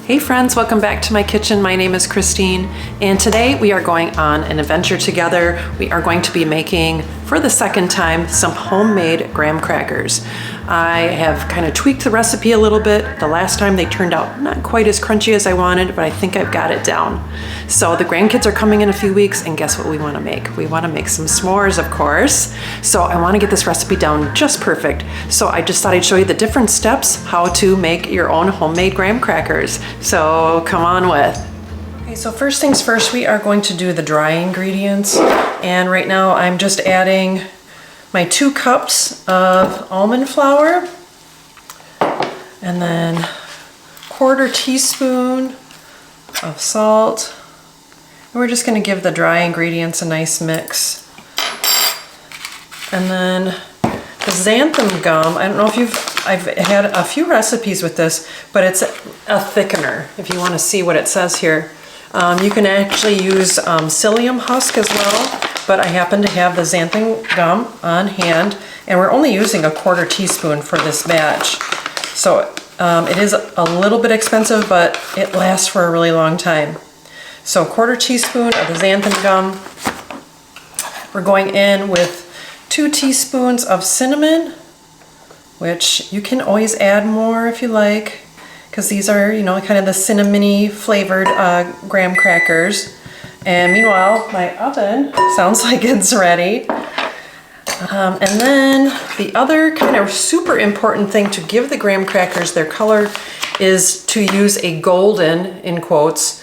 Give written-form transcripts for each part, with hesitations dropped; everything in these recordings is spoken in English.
Hey friends, welcome back to my kitchen. My name is Christine, and today we are going on an adventure together. We are going to be making, for the second time, some homemade graham crackers. I have kind of tweaked the recipe a little bit. The last time they turned out not quite as crunchy as I wanted, but I think I've got it down. So the grandkids are coming in a few weeks, and guess what we want to make? We want to make some s'mores, of course. So I want to get this recipe down just perfect. So I just thought I'd show you the different steps how to make your own homemade graham crackers. So come on with. Okay, so first things first, we are going to do the dry ingredients. And right now I'm just adding my 2 cups of almond flour and then 1/4 teaspoon of salt. And we're just going to give the dry ingredients a nice mix. And then the xanthan gum, I don't know if I've had a few recipes with this, but it's a thickener. If you want to see what it says here, you can actually use psyllium husk as well, but I happen to have the xanthan gum on hand, and we're only using a 1/4 teaspoon for this batch. So it is a little bit expensive, but it lasts for a really long time. So 1/4 teaspoon of the xanthan gum. We're going in with 2 teaspoons of cinnamon, which you can always add more if you like, because these are, you know, kind of the cinnamony flavored graham crackers. And meanwhile, my oven sounds like it's ready. And then the other kind of super important thing to give the graham crackers their color is to use a golden, in quotes,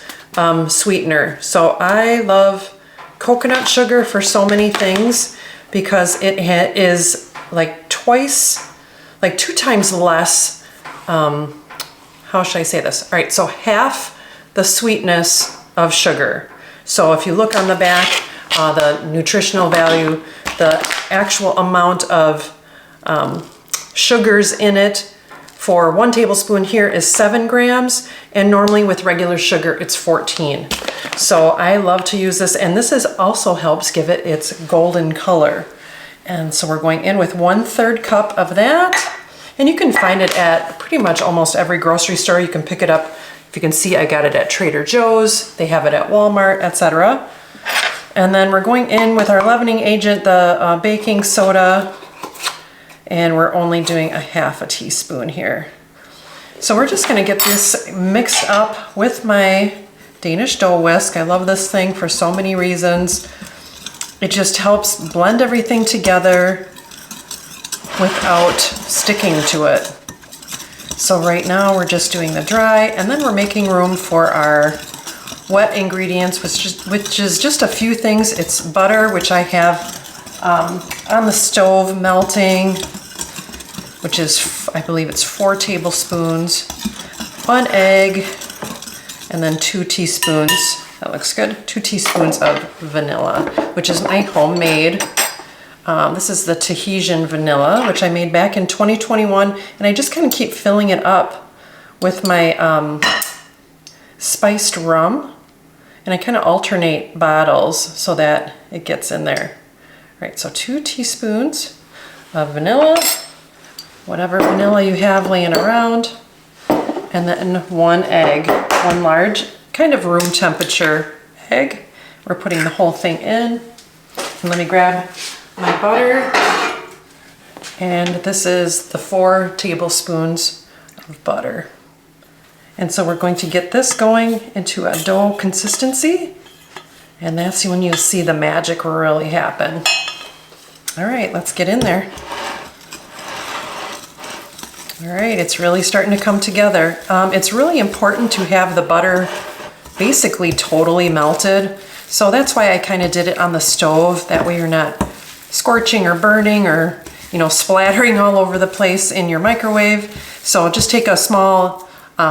sweetener. So I love coconut sugar for so many things because it is like 2 times less, how should I say this? All right, so half the sweetness of sugar. So if you look on the back, the nutritional value, the actual amount of sugars in it for 1 tablespoon here is 7 grams, and normally with regular sugar it's 14. So I love to use this, and this also helps give it its golden color. And so we're going in with 1/3 cup of that. And you can find it at pretty much almost every grocery store. You can pick it up. If you can see, I got it at Trader Joe's. They have it at Walmart, etc. And then we're going in with our leavening agent, the baking soda, and we're only doing a 1/2 teaspoon here. So we're just going to get this mixed up with my Danish dough whisk. I love this thing for so many reasons. It just helps blend everything together without sticking to it. So right now we're just doing the dry, and then we're making room for our wet ingredients, which is just a few things. It's butter, which I have on the stove melting, which is, I believe it's 4 tablespoons, 1 egg, and then 2 teaspoons, that looks good, 2 teaspoons of vanilla, which is my homemade. This is the Tahitian vanilla, which I made back in 2021, and I just kind of keep filling it up with my spiced rum, and I kind of alternate bottles so that it gets in there. All right, so 2 teaspoons of vanilla, whatever vanilla you have laying around, and then 1 egg, 1 large, kind of room temperature egg. We're putting the whole thing in, and let me grab my butter, and this is the 4 tablespoons of butter. And so we're going to get this going into a dough consistency, and that's when you'll see the magic really happen. All right, let's get in there. All right, it's really starting to come together. It's really important to have the butter basically totally melted, so that's why I kind of did it on the stove. That way you're not scorching or burning or, you know, splattering all over the place in your microwave. So just take a small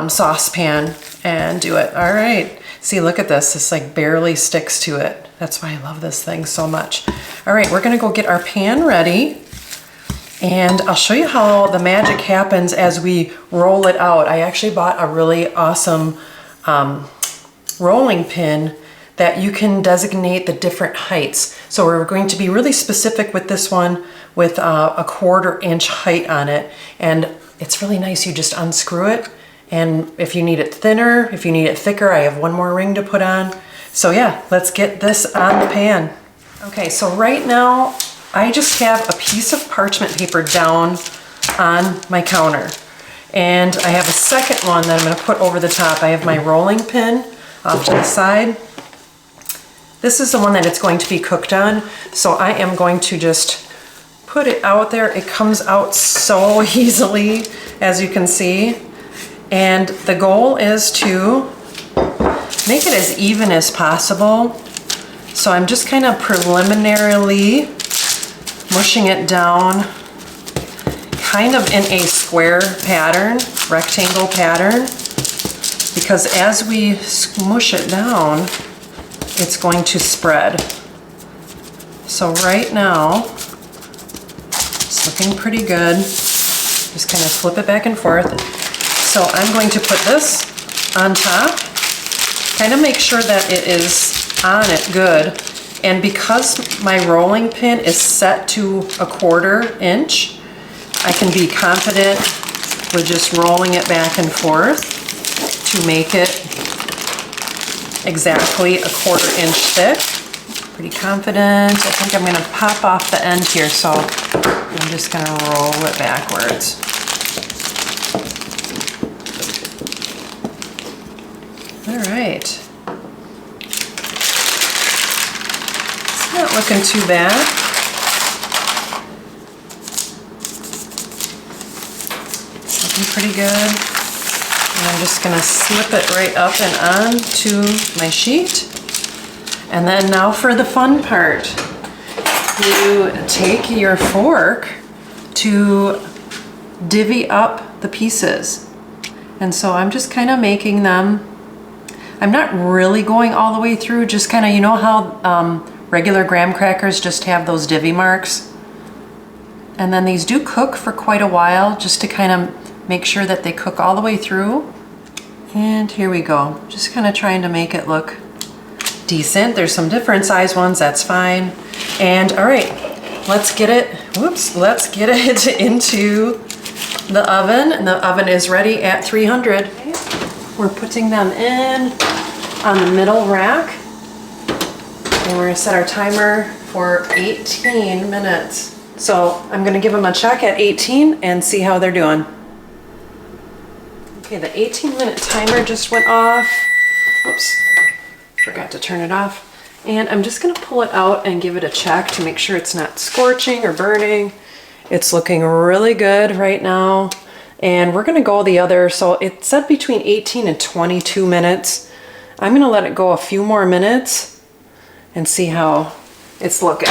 saucepan and do it. All right, see, look at this. This like barely sticks to it. That's why I love this thing so much. All right, we're gonna go get our pan ready, and I'll show you how the magic happens as we roll it out. I actually bought a really awesome rolling pin that you can designate the different heights. So we're going to be really specific with this one with a 1/4 inch height on it. And it's really nice. You just unscrew it And if you need it thinner, if you need it thicker, I have one more ring to put on. So yeah, let's get this on the pan. Okay, so right now I just have a piece of parchment paper down on my counter. And I have a second one that I'm going to put over the top. I have my rolling pin off to the side. This is the one that it's going to be cooked on. So I am going to just put it out there. It comes out so easily, as you can see. And the goal is to make it as even as possible. So I'm just kind of preliminarily mushing it down kind of in a square pattern, rectangle pattern, because as we smush it down, it's going to spread. So right now, it's looking pretty good. Just kind of flip it back and forth. So I'm going to put this on top, kind of make sure that it is on it good. And because my rolling pin is set to 1/4 inch, I can be confident with just rolling it back and forth to make it exactly 1/4 inch thick. Pretty confident. I think I'm gonna pop off the end here, so I'm just gonna roll it backwards. All right. It's not looking too bad. Looking pretty good. And I'm just gonna slip it right up and on to my sheet. And then now for the fun part. You take your fork to divvy up the pieces. And so I'm just kind of making them. I'm not really going all the way through, just kind of, you know how regular graham crackers just have those divvy marks? And then these do cook for quite a while, just to kind of make sure that they cook all the way through. And here we go. Just kind of trying to make it look decent. There's some different size ones, that's fine. And all right, let's get it, let's get it into the oven. And the oven is ready at 300. We're putting them in on the middle rack. And we're gonna set our timer for 18 minutes. So I'm gonna give them a check at 18 and see how they're doing. Okay, the 18-minute timer just went off. Oops, forgot to turn it off. And I'm just gonna pull it out and give it a check to make sure it's not scorching or burning. It's looking really good right now. And we're gonna go the other, so it said between 18 and 22 minutes. I'm gonna let it go a few more minutes and see how it's looking.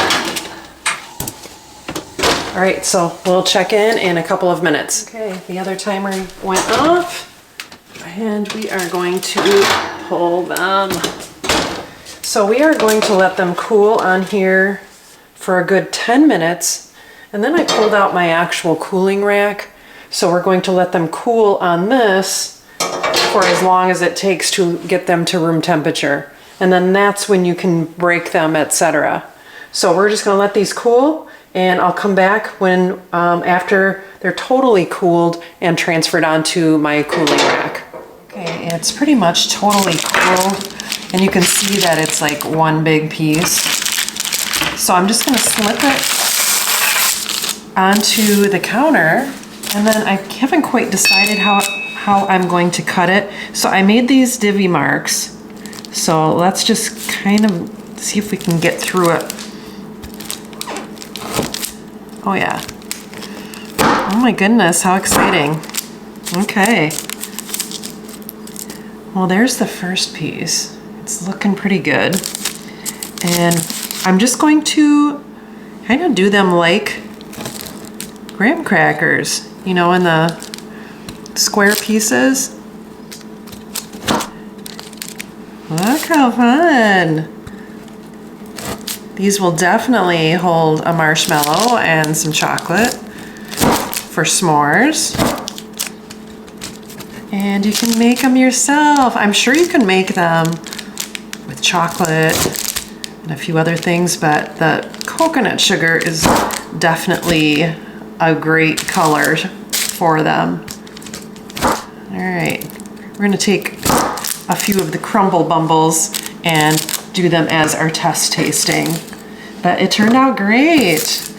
All right, so we'll check in a couple of minutes. Okay, the other timer went off and we are going to pull them. So we are going to let them cool on here for a good 10 minutes. And then I pulled out my actual cooling rack. So we're going to let them cool on this for as long as it takes to get them to room temperature. And then that's when you can break them, etc. So we're just gonna let these cool, and I'll come back when after they're totally cooled and transferred onto my cooling rack. Okay, it's pretty much totally cooled, and you can see that it's like one big piece. So I'm just gonna slip it onto the counter. And then I haven't quite decided how I'm going to cut it. So I made these divvy marks. So let's just kind of see if we can get through it. Oh yeah. Oh my goodness, how exciting. Okay. Well, there's the first piece. It's looking pretty good. And I'm just going to kind of do them like graham crackers, you know, in the square pieces. Look how fun. These will definitely hold a marshmallow and some chocolate for s'mores. And you can make them yourself. I'm sure you can make them with chocolate and a few other things, but the coconut sugar is definitely a great color for them. All right. we're gonna take a few of the crumble bumbles and do them as our test tasting. But it turned out great.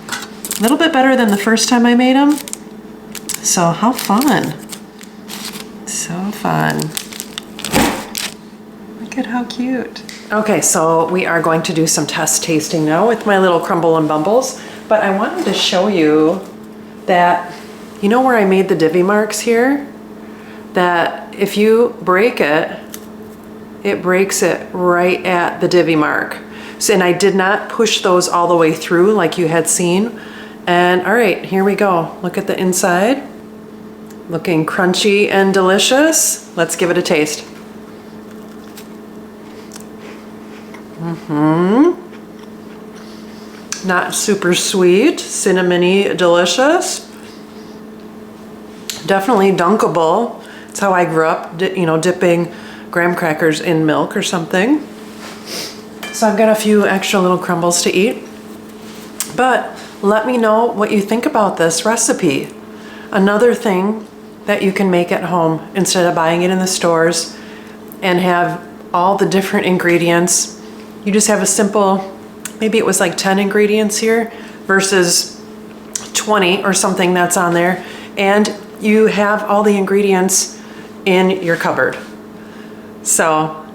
A little bit better than the first time I made them. So how fun. So fun. Look at how cute. Okay, so we are going to do some test tasting now with my little crumble and bumbles. But I wanted to show you that, you know where I made the divvy marks here? That if you break it, it breaks it right at the divvy mark. So, and I did not push those all the way through like you had seen. And all right, here we go. Look at the inside. Looking crunchy and delicious. Let's give it a taste. Not super sweet, cinnamony, delicious. Definitely dunkable. It's how I grew up, you know, dipping graham crackers in milk or something. So I've got a few extra little crumbles to eat. But let me know what you think about this recipe. Another thing that you can make at home instead of buying it in the stores and have all the different ingredients. You just have a simple, maybe it was like 10 ingredients here versus 20 or something that's on there. And you have all the ingredients in your cupboard. So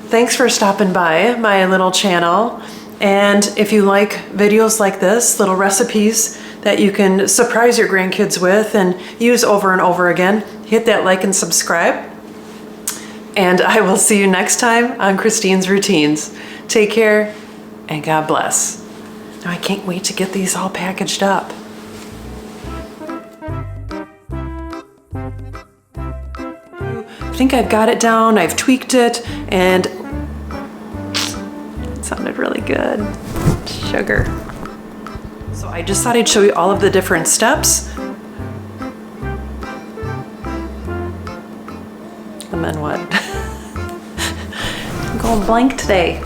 thanks for stopping by my little channel. And if you like videos like this, little recipes that you can surprise your grandkids with and use over and over again, hit that like and subscribe. And I will see you next time on Christine's Routines. Take care and God bless. Now I can't wait to get these all packaged up. I think I've got it down, I've tweaked it, and it sounded really good. Sugar. So I just thought I'd show you all of the different steps. And then what? I'm going blank today.